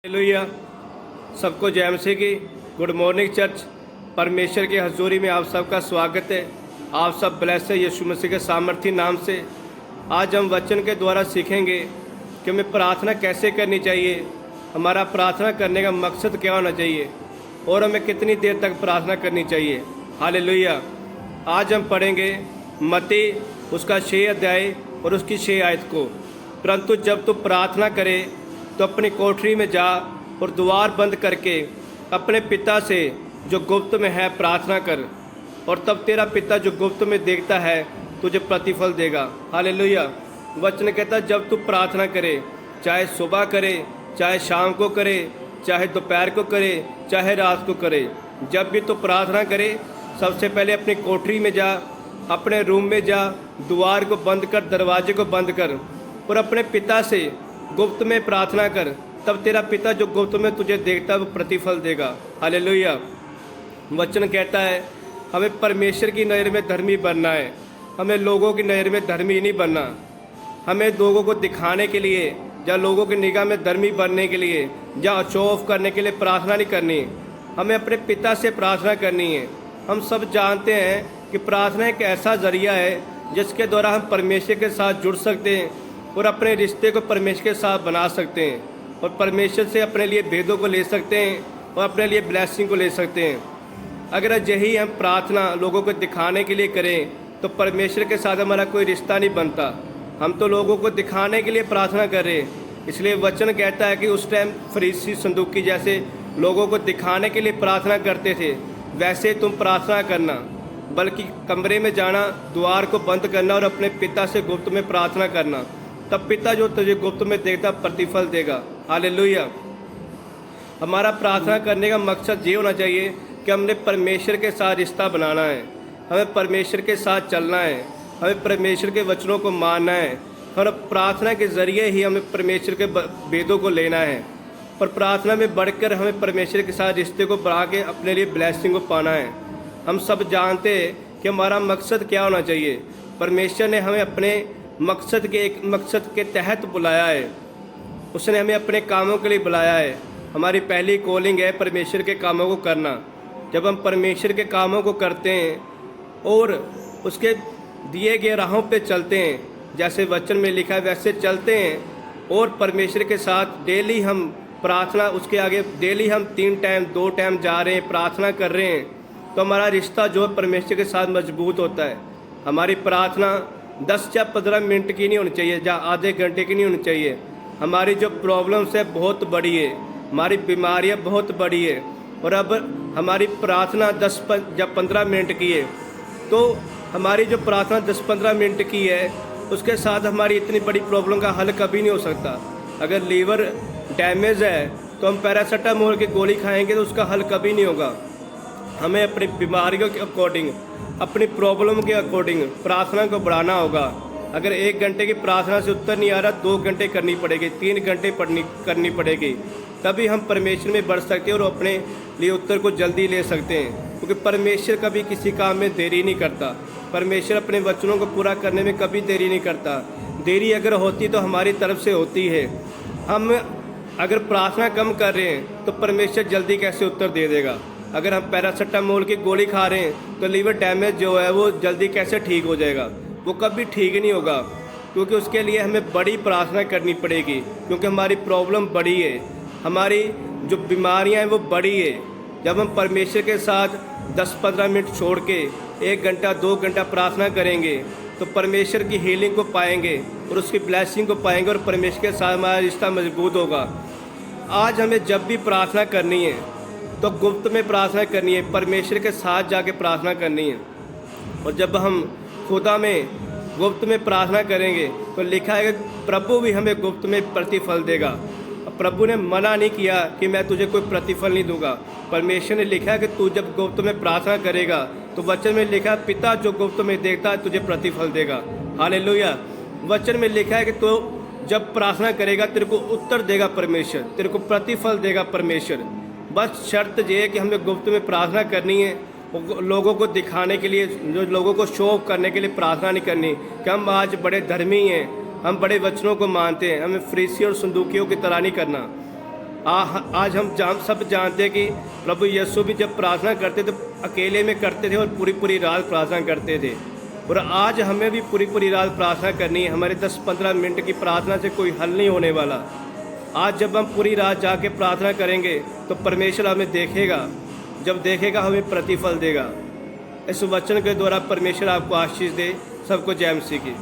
Hallelujah. सबको जय मसीह की गुड मॉर्निंग चर्च। परमेश्वर की हजूरी में आप सबका स्वागत है। आप सब ब्लेस है यीशु मसीह के सामर्थी नाम से। आज हम वचन के द्वारा सीखेंगे कि हमें प्रार्थना कैसे करनी चाहिए, हमारा प्रार्थना करने का मकसद क्या होना चाहिए और हमें कितनी देर तक प्रार्थना करनी चाहिए। हालेलुया। आज हम पढ़ेंगे मत्ती उसका 6 अध्याय और उसकी 6 आयत को। परंतु जब तू प्रार्थना करे तो अपनी कोठरी में जा और द्वार बंद करके अपने पिता से जो गुप्त में है प्रार्थना कर, और तब तेरा पिता जो गुप्त में देखता है तुझे प्रतिफल देगा। हालेलुया। वचन कहता है जब तू प्रार्थना करे, चाहे सुबह करे, चाहे शाम को करे, चाहे दोपहर को करे, चाहे रात को करे, जब भी तू प्रार्थना करे सबसे पहले अपनी कोठरी में जा, अपने रूम में जा, द्वार को बंद कर, दरवाजे को बंद कर और अपने पिता से गुप्त में प्रार्थना कर। तब तेरा पिता जो गुप्त में तुझे देखता है वो प्रतिफल देगा। हालेलुया। वचन कहता है हमें परमेश्वर की नज़र में धर्मी बनना है, हमें लोगों की नज़र में धर्मी नहीं बनना। हमें लोगों को दिखाने के लिए या लोगों की निगाह में धर्मी बनने के लिए या शो ऑफ करने के लिए प्रार्थना नहीं करनी, हमें अपने पिता से प्रार्थना करनी है। हम सब जानते हैं कि प्रार्थना एक ऐसा जरिया है जिसके द्वारा हम परमेश्वर के साथ जुड़ सकते हैं और अपने रिश्ते को परमेश्वर के साथ बना सकते हैं और परमेश्वर से अपने लिए भेदों को ले सकते हैं और अपने लिए ब्लेसिंग को ले सकते हैं। अगर यही हम प्रार्थना लोगों को दिखाने के लिए करें तो परमेश्वर के साथ हमारा कोई रिश्ता नहीं बनता। हम तो लोगों को दिखाने के लिए प्रार्थना कर रहे हैं। इसलिए वचन कहता है कि उस टाइम फरीसी सदूकी जैसे लोगों को दिखाने के लिए प्रार्थना करते थे, वैसे तुम प्रार्थना करना, बल्कि कमरे में जाना, द्वार को बंद करना और अपने पिता से गुप्त में प्रार्थना करना। तब पिता जो तुझे गुप्त में देखता प्रतिफल देगा। हालेलुया। हमारा प्रार्थना करने का मकसद ये होना चाहिए कि हमने परमेश्वर के साथ रिश्ता बनाना है, हमें परमेश्वर के साथ चलना है, हमें परमेश्वर के वचनों को मानना है और प्रार्थना के ज़रिए ही हमें परमेश्वर के भेदों को लेना है। और प्रार्थना में बढ़कर हमें परमेश्वर के साथ रिश्ते को बढ़ा के अपने लिए ब्लेसिंग को पाना है। हम सब जानते हैं कि हमारा मकसद क्या होना चाहिए। परमेश्वर ने हमें अपने एक मकसद के तहत बुलाया है, उसने हमें अपने कामों के लिए बुलाया है। हमारी पहली कॉलिंग है परमेश्वर के कामों को करना। जब हम परमेश्वर के कामों को करते हैं और उसके दिए गए राहों पे चलते हैं, जैसे वचन में लिखा है वैसे चलते हैं और परमेश्वर के साथ डेली हम प्रार्थना, उसके आगे डेली हम 3 टाइम 2 टाइम जा रहे हैं, प्रार्थना कर रहे हैं, तो हमारा रिश्ता जो है परमेश्वर के साथ मजबूत होता है। हमारी प्रार्थना 10 या 15 मिनट की नहीं होनी चाहिए या आधे घंटे की नहीं होनी चाहिए। हमारी जो प्रॉब्लम्स है बहुत बड़ी है, हमारी बीमारियाँ बहुत बड़ी है और अब हमारी प्रार्थना 10 या 15 मिनट की है, तो हमारी जो प्रार्थना 10-15 मिनट की है उसके साथ हमारी इतनी बड़ी प्रॉब्लम का हल कभी नहीं हो सकता। अगर लीवर डैमेज है तो हम पैरासीटामोल की गोली खाएंगे तो उसका हल कभी नहीं होगा। हमें अपनी बीमारियों के अकॉर्डिंग, अपनी प्रॉब्लम के अकॉर्डिंग प्रार्थना को बढ़ाना होगा। अगर 1 घंटे की प्रार्थना से उत्तर नहीं आ रहा, 2 घंटे करनी पड़ेगी, 3 घंटे करनी पड़ेगी, तभी हम परमेश्वर में बढ़ सकते हैं और अपने लिए उत्तर को जल्दी ले सकते हैं। क्योंकि परमेश्वर कभी किसी काम में देरी नहीं करता। परमेश्वर अपने वचनों को पूरा करने में कभी देरी नहीं करता। देरी अगर होती तो हमारी तरफ से होती है। हम अगर प्रार्थना कम कर रहे हैं तो परमेश्वर जल्दी कैसे उत्तर दे देगा। अगर हम पैरासीटामोल की गोली खा रहे हैं तो लीवर डैमेज जो है वो जल्दी कैसे ठीक हो जाएगा, वो कभी ठीक नहीं होगा। क्योंकि उसके लिए हमें बड़ी प्रार्थना करनी पड़ेगी, क्योंकि हमारी प्रॉब्लम बड़ी है, हमारी जो बीमारियां हैं वो बड़ी है। जब हम परमेश्वर के साथ 10-15 मिनट छोड़ के 1 घंटा 2 घंटा प्रार्थना करेंगे तो परमेश्वर की हीलिंग को पाएंगे और उसकी ब्लेसिंग को पाएंगे और परमेश्वर के साथ हमारा रिश्ता मजबूत होगा। आज हमें जब भी प्रार्थना करनी है तो गुप्त में प्रार्थना करनी है, परमेश्वर के साथ जाके प्रार्थना करनी है। और जब हम खुदा में गुप्त में प्रार्थना करेंगे तो लिखा है कि प्रभु भी हमें गुप्त में प्रतिफल देगा। प्रभु ने मना नहीं किया कि मैं तुझे कोई प्रतिफल नहीं दूंगा। परमेश्वर ने लिखा है कि तू जब गुप्त में प्रार्थना करेगा तो वचन में लिखा है पिता जो गुप्त में देखता है तुझे प्रतिफल देगा। हालेलुया। वचन में लिखा है कि तू जब प्रार्थना करेगा तेरे को उत्तर देगा परमेश्वर, तेरे को प्रतिफल देगा परमेश्वर। बस शर्त ये है कि हमें गुप्त में प्रार्थना करनी है, लोगों को दिखाने के लिए, जो लोगों को शो ऑफ करने के लिए प्रार्थना नहीं करनी कि हम आज बड़े धर्मी हैं, हम बड़े वचनों को मानते हैं। हमें फरीसी और संदूकियों की तरह नहीं करना। आज हम सब जानते हैं कि प्रभु यीशु भी जब प्रार्थना करते थे अकेले में करते थे और पूरी पूरी रात प्रार्थना करते थे। और आज हमें भी पूरी पूरी रात प्रार्थना करनी है। हमारे 10-15 मिनट की प्रार्थना से कोई हल नहीं होने वाला। आज जब हम पूरी रात जाके प्रार्थना करेंगे तो परमेश्वर हमें देखेगा, जब देखेगा हमें प्रतिफल देगा। इस वचन के द्वारा परमेश्वर आपको आशीष दे। सबको जय मसीह की।